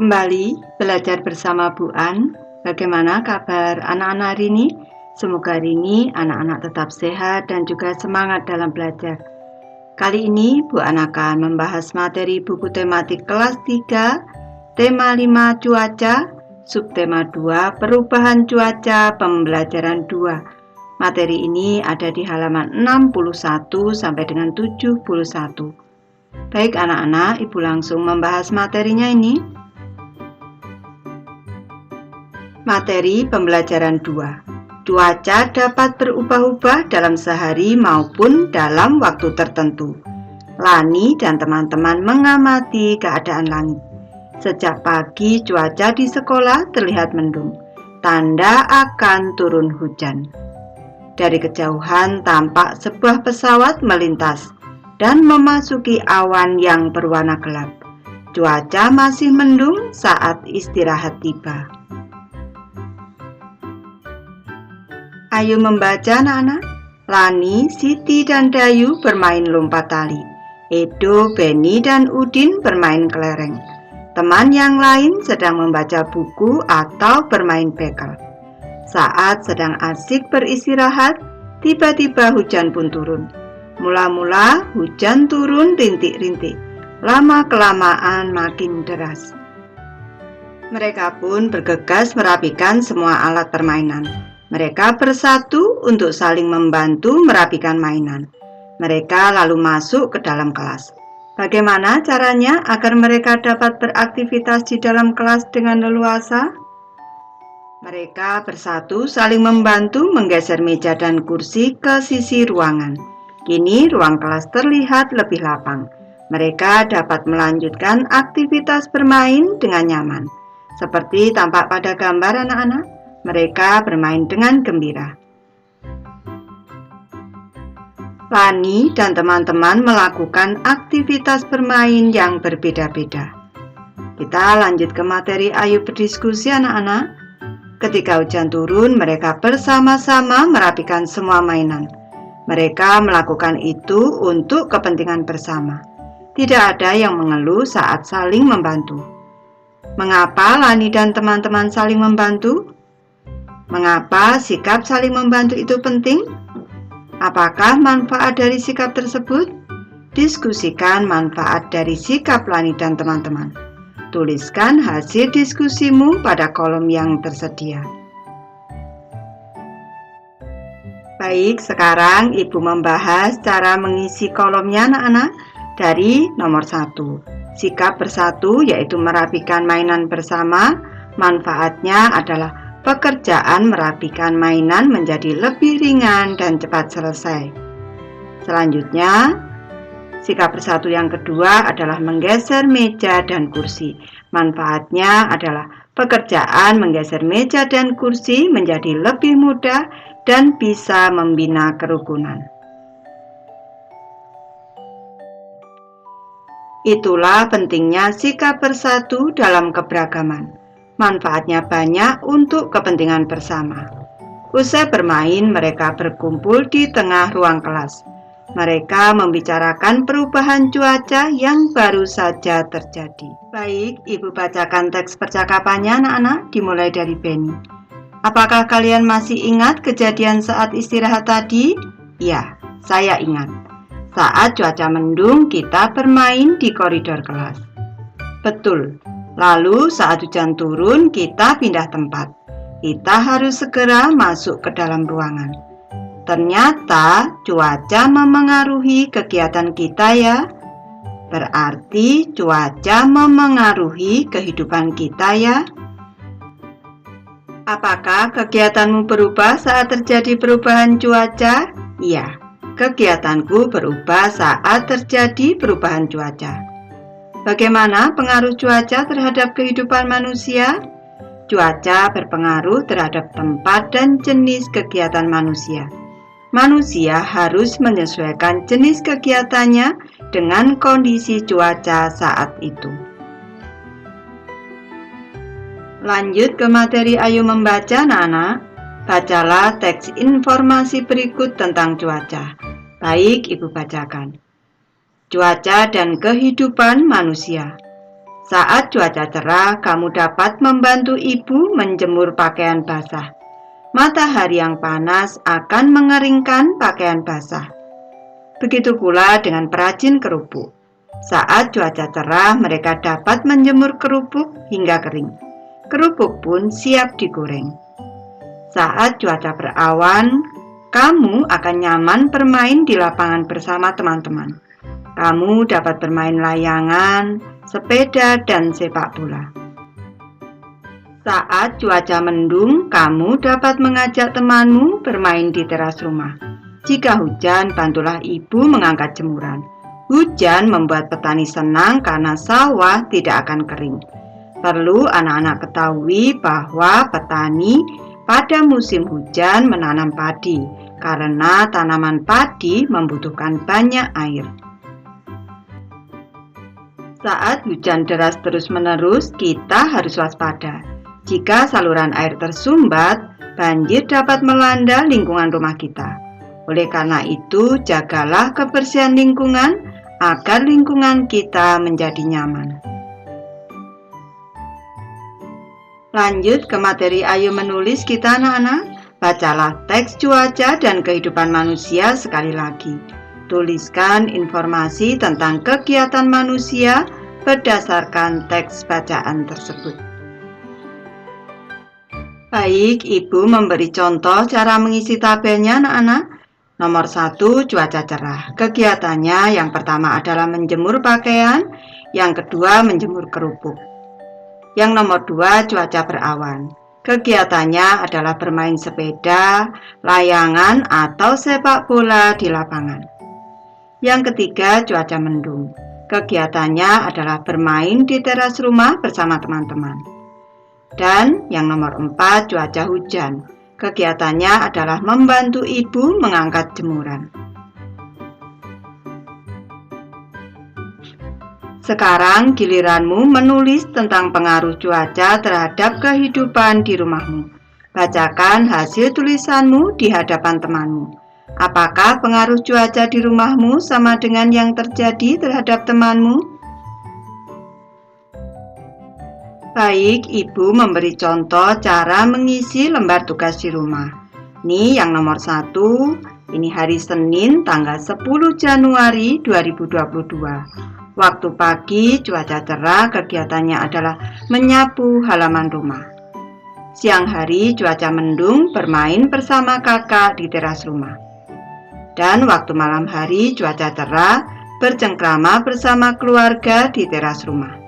Kembali belajar bersama Bu An. Bagaimana kabar anak-anak hari ini? Semoga hari ini anak-anak tetap sehat dan juga semangat dalam belajar. Kali ini Bu An akan membahas materi buku tematik kelas 3, tema 5 cuaca, subtema 2 perubahan cuaca, pembelajaran 2. Materi ini ada di halaman 61 sampai dengan 71. Baik anak-anak, Ibu langsung membahas materinya ini. Materi pembelajaran 2. Cuaca dapat berubah-ubah dalam sehari maupun dalam waktu tertentu. Lani dan teman-teman mengamati keadaan langit. Sejak pagi cuaca di sekolah terlihat mendung, tanda akan turun hujan. Dari kejauhan tampak sebuah pesawat melintas dan memasuki awan yang berwarna gelap. Cuaca masih mendung saat istirahat tiba. Ayo membaca anak-anak. Lani, Siti, dan Dayu bermain lompat tali. Edo, Beni, dan Udin bermain kelereng. Teman yang lain sedang membaca buku atau bermain bekel. Saat sedang asik beristirahat, tiba-tiba hujan pun turun. Mula-mula hujan turun rintik-rintik. Lama-kelamaan makin deras. Mereka pun bergegas merapikan semua alat permainan. Mereka bersatu untuk saling membantu merapikan mainan. Mereka lalu masuk ke dalam kelas. Bagaimana caranya agar mereka dapat beraktivitas di dalam kelas dengan leluasa? Mereka bersatu saling membantu menggeser meja dan kursi ke sisi ruangan. Kini ruang kelas terlihat lebih lapang. Mereka dapat melanjutkan aktivitas bermain dengan nyaman. Seperti tampak pada gambar anak-anak. Mereka bermain dengan gembira. Lani dan teman-teman melakukan aktivitas bermain yang berbeda-beda. Kita lanjut ke materi ayo berdiskusi anak-anak. Ketika hujan turun, mereka bersama-sama merapikan semua mainan. Mereka melakukan itu untuk kepentingan bersama. Tidak ada yang mengeluh saat saling membantu. Mengapa Lani dan teman-teman saling membantu? Mengapa sikap saling membantu itu penting? Apakah manfaat dari sikap tersebut? Diskusikan manfaat dari sikap Lani dan teman-teman. Tuliskan hasil diskusimu pada kolom yang tersedia. Baik, sekarang Ibu membahas cara mengisi kolomnya anak-anak dari nomor 1. Sikap bersatu yaitu merapikan mainan bersama. Manfaatnya adalah pekerjaan merapikan mainan menjadi lebih ringan dan cepat selesai. Selanjutnya, sikap bersatu yang kedua adalah menggeser meja dan kursi. Manfaatnya adalah pekerjaan menggeser meja dan kursi menjadi lebih mudah dan bisa membina kerukunan. Itulah pentingnya sikap bersatu dalam keberagaman. Manfaatnya banyak untuk kepentingan bersama. Usai bermain, mereka berkumpul di tengah ruang kelas. Mereka membicarakan perubahan cuaca yang baru saja terjadi. Baik, Ibu bacakan teks percakapannya anak-anak, dimulai dari Beni. Apakah kalian masih ingat kejadian saat istirahat tadi? Ya, saya ingat. Saat cuaca mendung, kita bermain di koridor kelas. Betul. Lalu saat hujan turun, kita pindah tempat. Kita harus segera masuk ke dalam ruangan. Ternyata cuaca memengaruhi kegiatan kita ya. Berarti cuaca memengaruhi kehidupan kita ya. Apakah kegiatanmu berubah saat terjadi perubahan cuaca? Iya, kegiatanku berubah saat terjadi perubahan cuaca. Bagaimana pengaruh cuaca terhadap kehidupan manusia? Cuaca berpengaruh terhadap tempat dan jenis kegiatan manusia. Manusia harus menyesuaikan jenis kegiatannya dengan kondisi cuaca saat itu. Lanjut ke materi ayo membaca anak-anak. Bacalah teks informasi berikut tentang cuaca. Baik, Ibu bacakan. Cuaca dan kehidupan manusia. Saat cuaca cerah, kamu dapat membantu ibu menjemur pakaian basah. Matahari yang panas akan mengeringkan pakaian basah. Begitu pula dengan perajin kerupuk. Saat cuaca cerah, mereka dapat menjemur kerupuk hingga kering. Kerupuk pun siap digoreng. Saat cuaca berawan, kamu akan nyaman bermain di lapangan bersama teman-teman. Kamu dapat bermain layangan, sepeda, dan sepak bola. Saat cuaca mendung, kamu dapat mengajak temanmu bermain di teras rumah. Jika hujan, bantulah ibu mengangkat jemuran. Hujan membuat petani senang karena sawah tidak akan kering. Perlu anak-anak ketahui bahwa petani pada musim hujan menanam padi, karena tanaman padi membutuhkan banyak air. Saat hujan deras terus-menerus, kita harus waspada. Jika saluran air tersumbat, banjir dapat melanda lingkungan rumah kita. Oleh karena itu, jagalah kebersihan lingkungan agar lingkungan kita menjadi nyaman. Lanjut ke materi Ayo Menulis kita, anak-anak. Bacalah teks cuaca dan kehidupan manusia sekali lagi. Tuliskan informasi tentang kegiatan manusia berdasarkan teks bacaan tersebut. Baik, Ibu memberi contoh cara mengisi tabelnya, anak-anak. Nomor 1, cuaca cerah. Kegiatannya yang pertama adalah menjemur pakaian, yang kedua menjemur kerupuk. Yang nomor 2, cuaca berawan. Kegiatannya adalah bermain sepeda, layangan, atau sepak bola di lapangan. Yang ketiga, cuaca mendung. Kegiatannya adalah bermain di teras rumah bersama teman-teman. Dan yang nomor 4, cuaca hujan. Kegiatannya adalah membantu ibu mengangkat jemuran. Sekarang giliranmu menulis tentang pengaruh cuaca terhadap kehidupan di rumahmu. Bacakan hasil tulisanmu di hadapan temanmu. Apakah pengaruh cuaca di rumahmu sama dengan yang terjadi terhadap temanmu? Baik, Ibu memberi contoh cara mengisi lembar tugas di rumah. Ini yang nomor 1, ini hari Senin tanggal 10 Januari 2022. Waktu pagi, cuaca cerah, kegiatannya adalah menyapu halaman rumah. Siang hari, cuaca mendung, bermain bersama kakak di teras rumah. Dan waktu malam hari, cuaca cerah, bercengkrama bersama keluarga di teras rumah.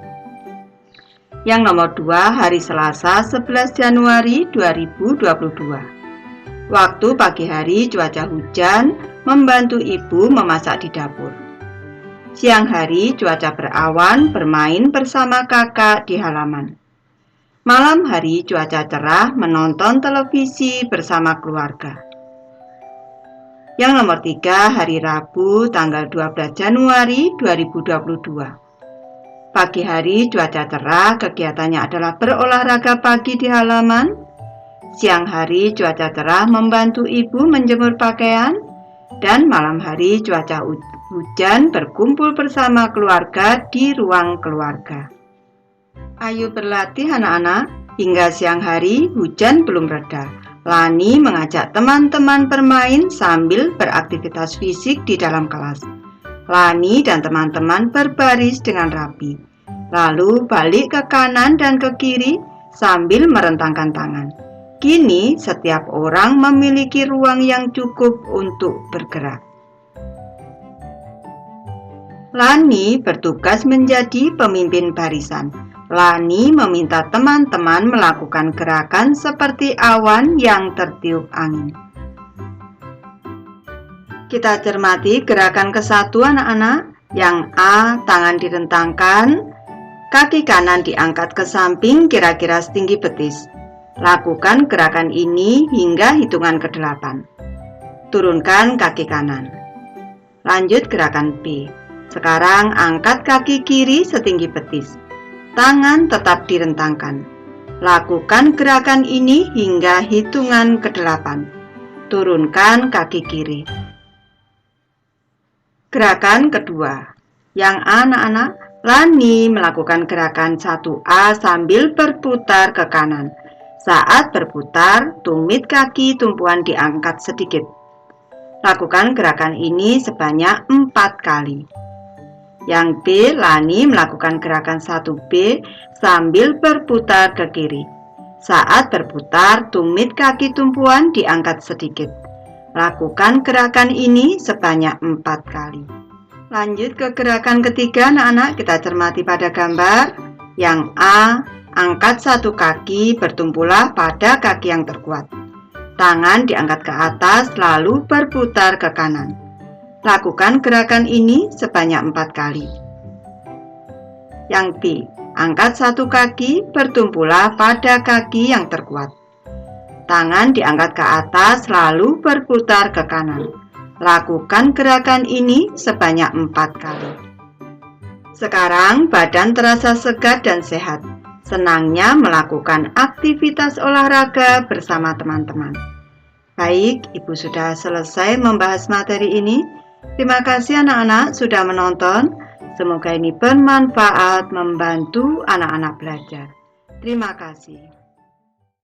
Yang nomor 2, hari Selasa 11 Januari 2022. Waktu pagi hari, cuaca hujan, membantu ibu memasak di dapur. Siang hari, cuaca berawan, bermain bersama kakak di halaman. Malam hari, cuaca cerah, menonton televisi bersama keluarga. Yang nomor 3, hari Rabu tanggal 12 Januari 2022. Pagi hari cuaca cerah, kegiatannya adalah berolahraga pagi di halaman. Siang hari cuaca cerah, membantu ibu menjemur pakaian. Dan malam hari cuaca hujan, berkumpul bersama keluarga di ruang keluarga. Ayo berlatih anak-anak. Hingga siang hari hujan belum reda. Lani mengajak teman-teman bermain sambil beraktivitas fisik di dalam kelas. Lani dan teman-teman berbaris dengan rapi, lalu balik ke kanan dan ke kiri sambil merentangkan tangan. Kini setiap orang memiliki ruang yang cukup untuk bergerak. Lani bertugas menjadi pemimpin barisan. Lani meminta teman-teman melakukan gerakan seperti awan yang tertiup angin. Kita cermati gerakan ke-1 anak-anak. Yang A, tangan direntangkan, kaki kanan diangkat ke samping kira-kira setinggi betis. Lakukan gerakan ini hingga hitungan ke-8. Turunkan kaki kanan. Lanjut gerakan B. Sekarang angkat kaki kiri setinggi betis. Tangan tetap direntangkan. Lakukan gerakan ini hingga hitungan ke-8. Turunkan kaki kiri. Gerakan kedua. Yang A anak-anak, Lani melakukan gerakan 1A sambil berputar ke kanan. Saat berputar, tumit kaki tumpuan diangkat sedikit. Lakukan gerakan ini sebanyak 4 kali. Yang B, Lani melakukan gerakan 1B sambil berputar ke kiri. Saat berputar, tumit kaki tumpuan diangkat sedikit. Lakukan gerakan ini sebanyak 4 kali. Lanjut ke gerakan ketiga, anak-anak. Kita cermati pada gambar. Yang A, angkat satu kaki, bertumpulah pada kaki yang terkuat. Tangan diangkat ke atas, lalu berputar ke kanan. Lakukan gerakan ini sebanyak 4 kali. Yang B, angkat satu kaki, bertumpulah pada kaki yang terkuat. Tangan diangkat ke atas, lalu berputar ke kanan. Lakukan gerakan ini sebanyak 4 kali. Sekarang badan terasa segar dan sehat. Senangnya melakukan aktivitas olahraga bersama teman-teman. Baik, Ibu sudah selesai membahas materi ini. Terima kasih anak-anak sudah menonton. Semoga ini bermanfaat membantu anak-anak belajar. Terima kasih.